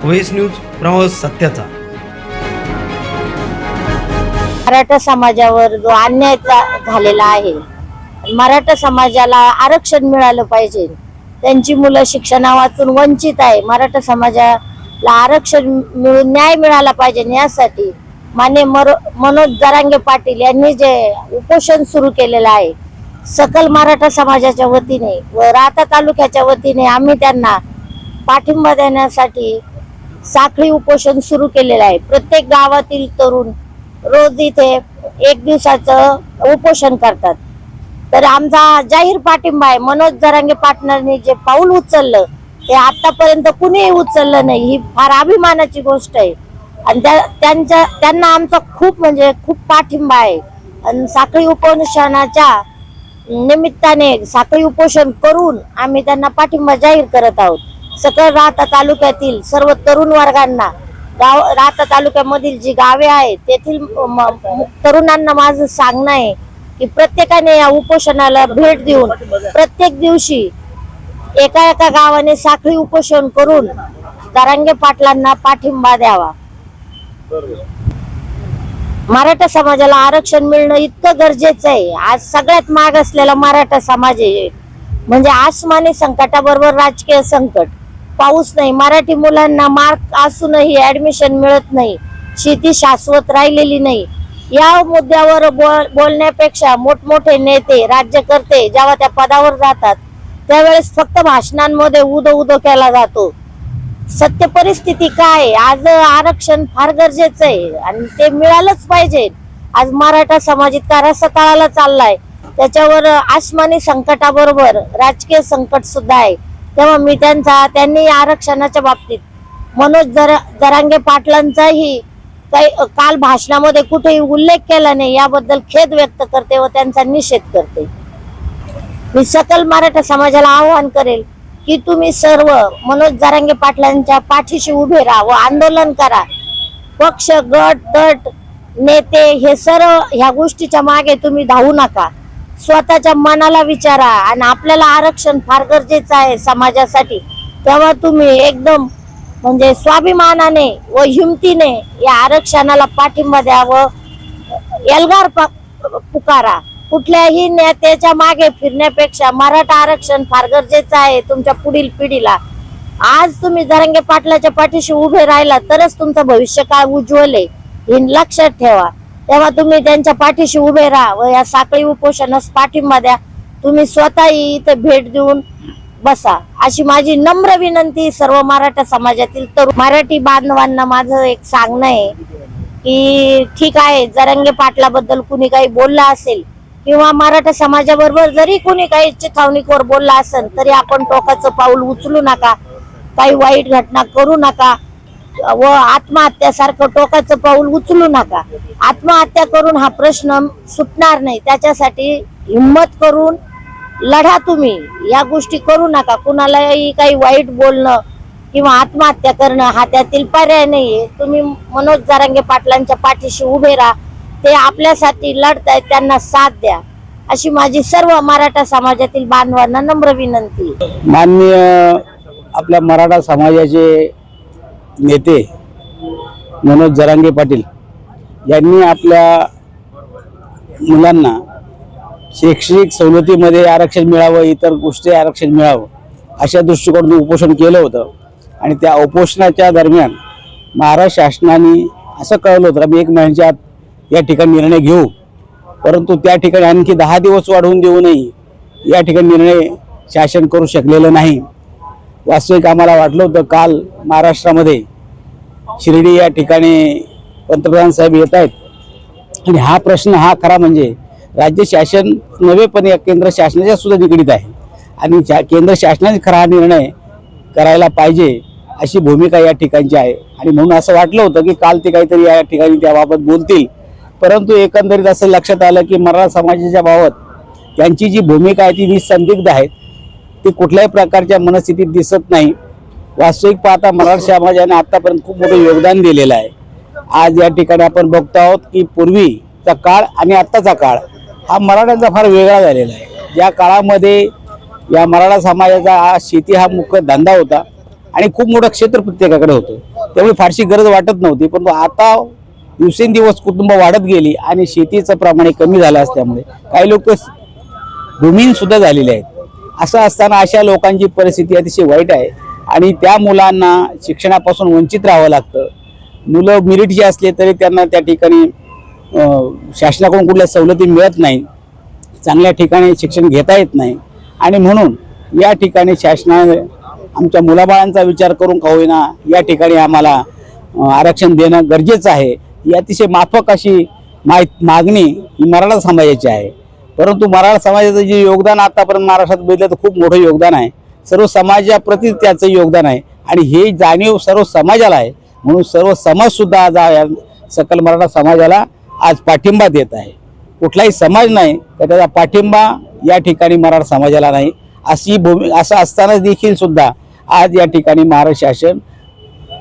OS news प्रवास सत्याचा। मराठा समाजावर जो अन्याय झालेला आहे, मराठा समाजाला आरक्षण मिळालं पाहिजे। त्यांची मुलं शिक्षणा वाचून वंचित आहे। मराठा समाजाला आरक्षण मिळून न्याय मिळाला पाहिजे यासाठी माननीय मनोज जरांगे पाटील यांनी जे उपोषण सुरू केलेलं आहे, सकल मराठा समाजाच्या वतीने व राहता तालुक्याच्या वतीने आम्ही त्यांना पाठिंबा देण्यासाठी साखळी उपोषण सुरू केलेलं आहे। प्रत्येक गावातील तरुण रोज इथे एक दिवसाचं उपोषण करतात। तर आमचा जाहीर पाठिंबा आहे। मनोज जरांगे पाटलांनी जे पाऊल उचललं ते आतापर्यंत कुणीही उचललं नाही, ही फार अभिमानाची गोष्ट आहे आणि त्यांना आमचा खूप पाठिंबा आहे। आणि साखळी उपोषणाच्या निमित्ताने साखळी उपोषण करून आम्ही त्यांना पाठिंबा जाहीर करत आहोत। सकल राहता तालुक्यातील सर्व तरुण वर्गांना, राहता तालुक्यामधील जी गावे आहेत तेथील तरुणांना माझं सांगणं आहे की प्रत्येकाने या उपोषणाला भेट देऊन प्रत्येक दिवशी एका गावाने साखळी उपोषण करून जरांगे पाटलांना पाठिंबा द्यावा। मराठा समाजाला आरक्षण मिळणं इतकं गरजेचं आहे। आज सगळ्यात माग असलेला मराठा समाज आहे, म्हणजे आसमानी संकटाबरोबर राजकीय संकट। पाऊस नाही, मराठी मुलांना मार्क असूनही ऍडमिशन मिळत नाही, शेती शाश्वत राहिलेली नाही। या मुद्द्यावर बोलण्यापेक्षा मोठमोठे नेते, राज्यकर्ते जेव्हा त्या पदावर जातात त्यावेळेस फक्त भाषणांमध्ये उदो केला जातो। सत्य परिस्थिती काय? आज आरक्षण फार गरजेचं आहे आणि ते मिळालंच पाहिजे। आज मराठा समाज इतका रसातळाला चाललाय, त्याच्यावर आसमानी संकटाबरोबर राजकीय संकट सुद्धा आहे। तेव्हा मी त्यांनी आरक्षणाच्या बाबतीत मनोज जरांगे पाटलांचाही काही काल भाषणामध्ये कुठेही उल्लेख केला नाही, याबद्दल खेद व्यक्त करते व त्यांचा निषेध करते। मी सकल मराठा समाजाला आवाहन करेल की तुम्ही सर्व मनोज जरांगे पाटलांच्या पाठीशी उभे राहा व आंदोलन करा। पक्ष, गट, नेते हे सर्व ह्या गोष्टीच्या मागे तुम्ही धावू नका। स्वतःच्या मनाला विचारा आणि आपल्याला आरक्षण फार गरजेचं आहे समाजासाठी। तेव्हा तुम्ही एकदम म्हणजे स्वाभिमानाने व हिमतीने या आरक्षणाला पाठिंबा द्या व एल्गार पुकारा। कुठल्याही नेत्याच्या मागे फिरण्यापेक्षा मराठा आरक्षण फार गरजेचं आहे तुमच्या पुढील पिढीला। आज तुम्ही जरांगे पाटलाच्या पाठीशी उभे राहिला तरच तुमचं भविष्य काळ उज्ज्वल आहे, हे लक्षात ठेवा। तेव्हा तुम्ही त्यांच्या पाठीशी उभे राहा व या साखळी उपोषणास पाठिंबा द्या। तुम्ही स्वतःही इथे भेट देऊन बसा, अशी माझी नम्र विनंती सर्व मराठा समाजातील तरुण मराठी बांधवांना माझं एक सांगणं आहे की ठीक आहे, जरांगे पाटलाबद्दल कुणी काही बोललं असेल किंवा मराठा समाजाबरोबर जरी कुणी काही चिथावणीवर बोलला असेल तरी आपण टोकाचं पाऊल उचलू नका, काही वाईट घटना करू नका व आत्महत्यासारखं टोकाचं पाऊल उचलू नका। आत्महत्या करून हा प्रश्न सुटणार नाही, त्याच्यासाठी हिम्मत करून लढा। तुम्ही या गोष्टी करू नका, कुणालाही काही वाईट बोलणं किंवा आत्महत्या करणं हा त्यातील पर्याय नाहीये। तुम्ही मनोज जरांगे पाटलांच्या पाठीशी उभे राहा, ते आपल्यासाठी लढतायत, त्यांना साथ द्या, अशी माझी सर्व मराठा समाजातील बांधवांना नम्र विनंती। माननीय आपल्या मराठा समाजाचे नेते मनोज जरांगे पाटील यांनी आपल्या मुलांना शैक्षणिक सवलतीमध्ये आरक्षण मिळावं, इतर गोष्टी आरक्षण मिळावं अशा दृष्टिकोनातून उपोषण केलं होतं। आणि त्या उपोषणाच्या दरम्यान महाराष्ट्र शासनाने असं कळवलं होतं आम्ही 1 महिन्याच्या आत या ठिकाणी निर्णय घेऊ, परंतु त्या ठिकाणी आणखी 10 दिवस वाढवून देऊनही या ठिकाणी निर्णय शासन करू शकलेलं नाही। वास्तविक आम्हाला वाटलं होतं काल महाराष्ट्रामध्ये शिर्डी या ठिकाणी पंतप्रधान साहेब येत आहेत आणि हा प्रश्न हा खरा म्हणजे राज्य शासन नव्हे पण या केंद्र शासनाच्या सुद्धा निगडीत आहे आणि केंद्र शासनाने खरा हा निर्णय करायला पाहिजे अशी भूमिका या ठिकाणची आहे। आणि म्हणून असं वाटलं होतं की काल ते काहीतरी या ठिकाणी त्याबाबत बोलतील, परंतु एकंदरीत असं लक्षात आलं की मराठा समाजाच्या बाबत त्यांची जी भूमिका आहे ती निसंदिग्ध आहे, ती कुठल्याही प्रकारच्या मनस्थितीत दिसत नाही। वास्तविक पाहता मराठा समाजाने आतापर्यंत खूप मोठं योगदान दिलेलं आहे। आज या ठिकाणी आपण बघतो आहोत की पूर्वीचा काळ आणि आत्ताचा काळ हा मराठ्यांचा फार वेगळा झालेला आहे। या काळामध्ये या मराठा समाजाचा शेती हा मुख्य धंदा होता आणि खूप मोठं क्षेत्र प्रत्येकाकडे होतं। त्यामुळे फारशी गरज वाटत नव्हती. परंतु आता दिवसेंदिवस कुटुंब वाढत गेली आणि शेतीचं प्रमाण कमी झालं असल्यामुळे काही लोक भूमिहीन सुद्धा झालेले आहेत. असं असताना अशा लोकांची परिस्थिती अतिशय वाईट आहे आणि त्या मुलांना शिक्षणापासून वंचित राहावं लागतं. मुलं मेरिटची असले तरी त्यांना त्या ठिकाणी शासनाकडून कुठल्या सवलती मिळत नाही, चांगल्या ठिकाणी शिक्षण घेता येत नाही आणि म्हणून या ठिकाणी शासनाने आमच्या मुलाबाळांचा विचार करून का होईना या ठिकाणी आम्हाला आरक्षण देणं गरजेचं आहे. ही अतिशय माफक अशी मागणी ही मराठा समाजाची आहे. परंतु मराठा समाजाचं जे योगदान आतापर्यंत महाराष्ट्रात बघितलं तर खूप मोठं योगदान आहे. सर्व समाजाप्रती त्याचं योगदान आहे आणि हे जाणीव सर्व समाजाला आहे. म्हणून सर्व समाजसुद्धा आज या सकल मराठा समाजाला आज पाठिंबा देत आहे. कुठलाही समाज नाही तर त्याचा पाठिंबा या ठिकाणी मराठा समाजाला नाही. अशी असं असताना देखील सुद्धा आज या ठिकाणी महाराष्ट्र शासन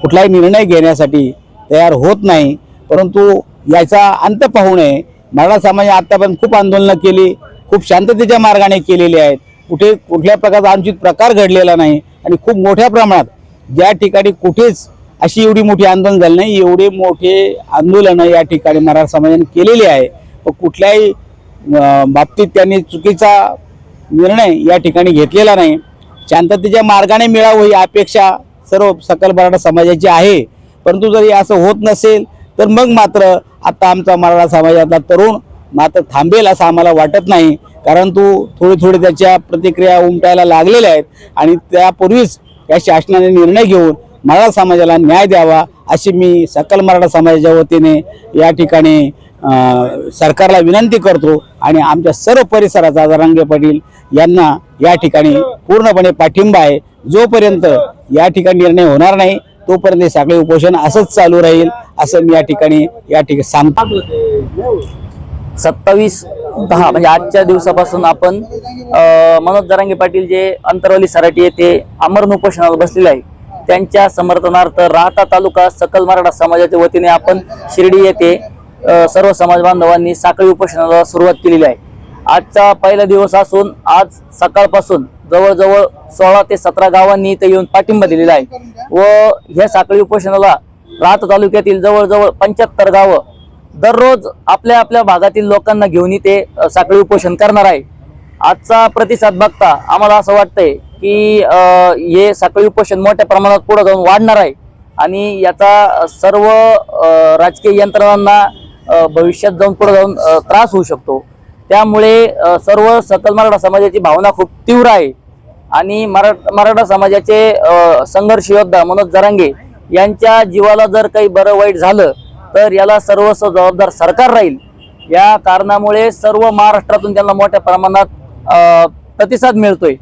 कुठलाही निर्णय घेण्यासाठी तयार होत नाही. परंतु याचा अंत पाहू नये. मराठा समाजाने आतापर्यंत खूप आंदोलनं केली, खूप शांततेच्या मार्गाने केलेली आहेत. कुठल्या प्रकारचा अनुचित प्रकार घडलेला नाही आणि खूप मोठ्या प्रमाणात ज्या ठिकाणी कुठेच अशी एवढी मोठी आंदोलन झालं नाही, एवढे मोठे आंदोलनं या ठिकाणी मराठा समाजाने केलेली आहे. व कुठल्याही बाबतीत त्यांनी चुकीचा निर्णय या ठिकाणी घेतलेला नाही. शांततेच्या मार्गाने मिळावं ही अपेक्षा सर्व सकल मराठा समाजाची आहे. परंतु जरी असं होत नसेल तर मग मात्र आता आमचा मराठा समाजातला तरुण मात्र थांबेल असं आम्हाला वाटत नाही. कारण थोडी त्याच्या प्रतिक्रिया उमटायला लागलेल्या आहेत आणि त्यापूर्वीच या शासनाने निर्णय घेऊन मराठा समाजाला न्याय द्यावा अशी मी सकल मराठा समाजाच्या वतीने या ठिकाणी सरकारला विनंती करतो आणि आमच्या सर्व परिसराचा जरांगे पाटील यांना या ठिकाणी पूर्णपणे पाठिंबा आहे. जोपर्यंत या ठिकाणी निर्णय होणार नाही तोपर्यंत हे सगळे उपोषण असंच चालू राहील असं मी या ठिकाणी सांगतो. 27/10 म्हणजे आजच्या दिवसापासून आपण मनोज जरांगे पाटील जे अंतरवली सराटी येथे आमरण उपोषणाला बसलेले आहे त्यांच्या समर्थनार्थ राहता तालुका सकल मराठा समाजाच्या वतीने आपण शिर्डी येथे सर्व समाज बांधवांनी साखळी उपोषणाला सुरुवात केलेली आहे. आजचा पहिला दिवस असून आज सकाळपासून जवळजवळ 16 ते 17 गावांनी इथे येऊन पाठिंबा दिलेला आहे व ह्या साखळी उपोषणाला राहता तालुक्यातील जवळजवळ 75 गावं दररोज आपल्या आपल्या भागातील लोकांना घेऊन इथे साखळी उपोषण करणार आहे. आजचा प्रतिसाद बघता आम्हाला असं वाटतंय की हे साखळी उपोषण मोठ्या प्रमाणात पुढे जाऊन वाढणार आहे आणि याचा सर्व राजकीय यंत्रणांना भविष्यात जाऊन पुढे जाऊन त्रास होऊ शकतो. त्यामुळे सर्व सकल मराठा समाजाची भावना खूप तीव्र आहे आणि मराठा समाजाचे संघर्ष योद्धा मनोज जरांगे यांच्या जीवाला जर काही बरं वाईट झालं तर याला सर्वस्व जबाबदार सरकार राहील. या कारणामुळे सर्व महाराष्ट्रातून त्यांना मोठ्या प्रमाणात प्रतिसाद मिळतोय.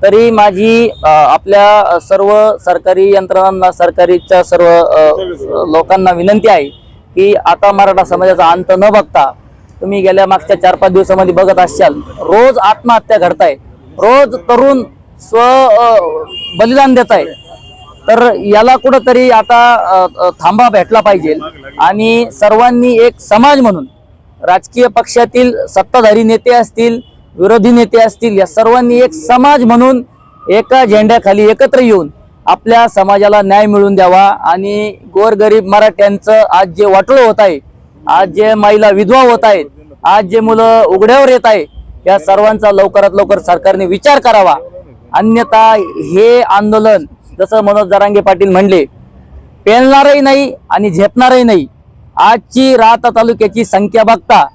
तरी माझी आपल्या सर्व सरकारी यंत्रणांना सरकारीच्या सर्व लोकांना विनंती आहे की आता मराठा समाजाचा अंत न बघता तुम्ही गेल्या मागच्या 4-5 दिवसामध्ये बघत असाल रोज आत्महत्या घडताय, रोज तरुण बलिदान देत आहे. तर याला कुठंतरी आता थांबा भेटला पाहिजे आणि सर्वांनी एक समाज म्हणून राजकीय पक्षातील सत्ताधारी नेते असतील, विरोधी नेते असतील, या सर्वांनी एक समाज म्हणून एका झेंड्याखाली एकत्र येऊन आपल्या समाजाला न्याय मिळवून द्यावा आणि गोरगरीब मराठ्यांचं आज जे वाटोळं होत आहे, आज जे महिला विधवा होत आहेत, आज जे मुलं उघड्यावर येत आहे, या सर्वांचा लवकरात लवकर सरकारने विचार करावा. अन्यथा हे आंदोलन जसं मनोज जरांगे पाटील म्हणले पेलणारही नाही आणि झेपणारही नाही. आजची राहता तालुक्याची संख्या बघता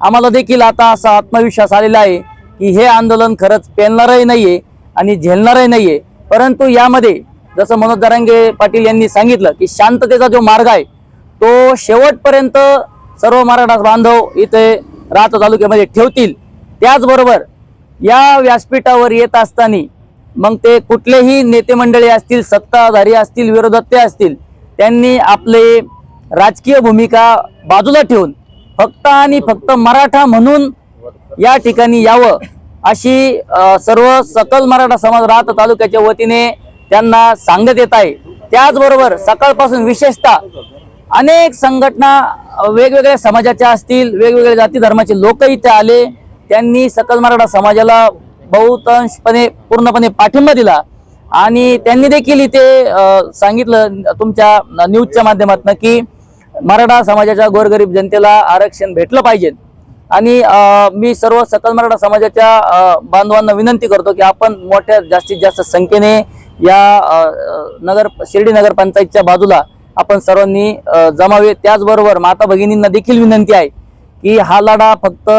आम्हाला देखील आता असा आत्मविश्वास आलेला आहे की हे आंदोलन खरंच पेलणारही नाहीये आणि झेलणारही नाहीये. परंतु यामध्ये जसं मनोज जरांगे पाटील यांनी सांगितलं की शांततेचा जो मार्ग आहे तो शेवटपर्यंत सर्व मराठा बांधव इथे राहता तालुक्यामध्ये ठेवतील. त्याचबरोबर या व्यासपीठावर येत असताना मग ते कुठलेही नेते मंडळी असतील, सत्ताधारी असतील, विरोधक असतील, त्यांनी आपले राजकीय भूमिका बाजूला ठेवून फक्त आणि फक्त मराठा म्हणून या ठिकाणी यावं अशी सर्व सकल मराठा समाज राहता तालुक्याच्या वतीने त्यांना सांगत येत आहे. त्याचबरोबर सकाळपासून विशेषतः अनेक संघटना वेगवेगळ्या समाजाच्या असतील, वेगवेगळ्या जाती धर्माचे लोक इथे आले. त्यांनी सकल मराठा समाजाला बहुतांशपणे पूर्णपणे पाठिंबा दिला आणि त्यांनी देखील इथे सांगितलं तुमच्या न्यूजच्या माध्यमातून की मराठा समाजाच्या गोरगरीब जनतेला आरक्षण भेटलं पाहिजे. आणि मी सर्व सकल मराठा समाजाच्या बांधवांना विनंती करतो की आपण मोठ्या जास्तीत जास्त संख्येने या शिर्डी नगर पंचायतच्या बाजूला आपण सर्वांनी जमावे. त्याचबरोबर माता भगिनींना देखील विनंती आहे की हा लढा फक्त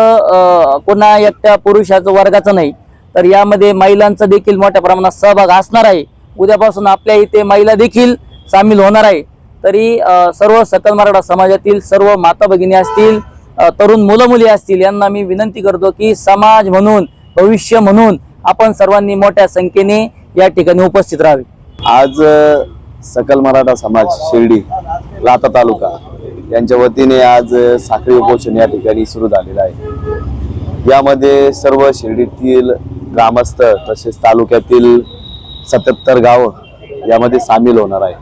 कोणा एकट्या पुरुषाचं वर्गाचा नाही, तर यामध्ये महिलांचा देखील मोठ्या प्रमाणात सहभाग असणार आहे. उद्यापासून आपल्या इथे महिला देखील सामील होणार आहे. तरी सर्व सकल मराठा समाजातील सर्व माता भगिनी असतील, तरुण मुलं मुली असतील, यांना मी विनंती करतो की समाज म्हणून, भविष्य म्हणून आपण सर्वांनी मोठ्या संख्येने या ठिकाणी उपस्थित राहावे. आज सकल मराठा समाज शिर्डी लाता तालुका यांच्या वतीने आज साखळी उपोषण या ठिकाणी सुरू झालेलं आहे. यामध्ये सर्व शिर्डीतील ग्रामस्थ तसेच तालुक्यातील 77 गावं यामध्ये सामील होणार आहे.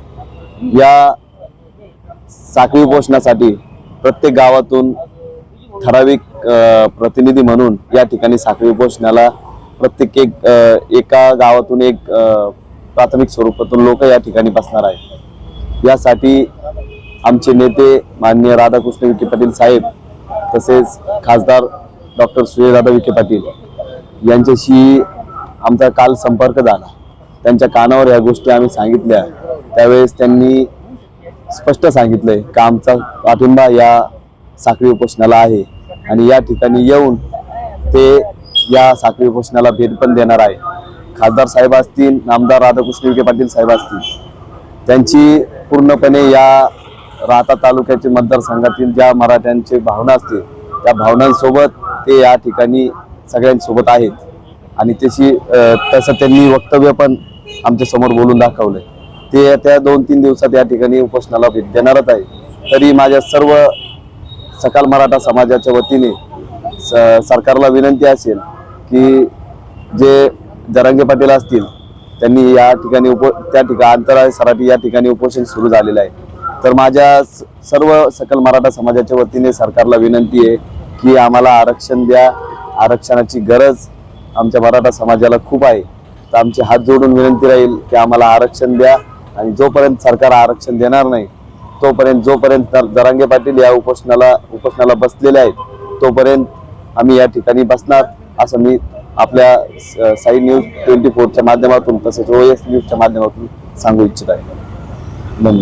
या साखळी उपोषणासाठी प्रत्येक गावातून ठराविक प्रतिनिधी म्हणून या ठिकाणी साखळी उपोषणाला प्रत्येक एका गावातून एक प्राथमिक स्वरूपातून लोक या ठिकाणी बसणार आहेत. यासाठी आमचे नेते माननीय राधाकृष्ण विखे पाटील साहेब तसेच खासदार डॉक्टर सुजयदादा विखे पाटील यांच्याशी आमचा काल संपर्क झाला. त्यांच्या कानावर या गोष्टी आम्ही सांगितल्या. त्यावेळेस त्यांनी स्पष्ट सांगितलंय की आमचा पाठिंबा या साखळी उपोषणाला आहे आणि या ठिकाणी येऊन ते या साखळी उपोषणाला भेट पण देणार आहे. खासदार साहेब असतील, नामदार राधाकृष्ण विखे पाटील साहेब असतील, त्यांची पूर्णपणे या राहता तालुक्याच्या मतदारसंघातील ज्या मराठ्यांची भावना असतील त्या भावनांसोबत ते या ठिकाणी सगळ्यांसोबत आहेत. आणि तसं त्यांनी वक्तव्य पण आमच्या समोर बोलून दाखवलंय. ते त्या 2-3 दिवसात या ठिकाणी उपोषणाला भेट देणारच आहे. तरी माझ्या सर्व सकल मराठा समाजाच्या वतीने सरकारला विनंती असेल की जे जरांगे पाटील असतील त्यांनी या ठिकाणी त्या ठिकाणी अंतराळ सराठी या ठिकाणी उपोषण सुरू झालेलं आहे. तर माझ्या सर्व सकल मराठा समाजाच्या वतीने सरकारला विनंती आहे की आम्हाला आरक्षण द्या. आरक्षणाची गरज आमच्या मराठा समाजाला खूप आहे. तर आमची हात जोडून विनंती राहील की आम्हाला आरक्षण द्या. आणि जोपर्यंत सरकार आरक्षण देणार नाही जोपर्यंत जरांगे पाटील या उपोषणाला बसलेले आहेत तोपर्यंत आम्ही या ठिकाणी बसणार, असं मी आपल्या साई न्यूज 24च्या माध्यमातून तसेच OS न्यूजच्या माध्यमातून सांगू इच्छित आहे. धन्यवाद.